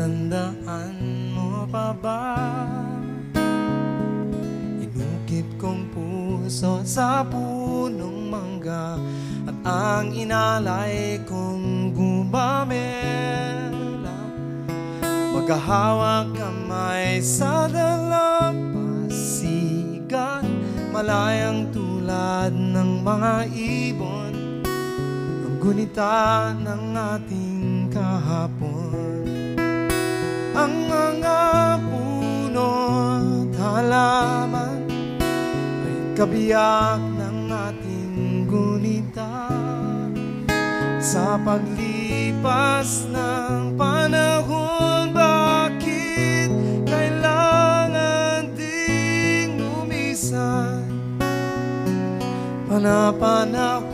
Tatandaan mo pa ba? Inukit kong puso sa punong mangga, at ang inalay kong gumamela. Maghahawak kamay sa dalampasigan, malayang tulad ng mga ibon, ang gunita ng ating kahapon. Ang mga puno at halaman ay kabiyak ng ating gunita. Sa paglipas ng panahon, bakit kailangan ding lumisan? Panapanahon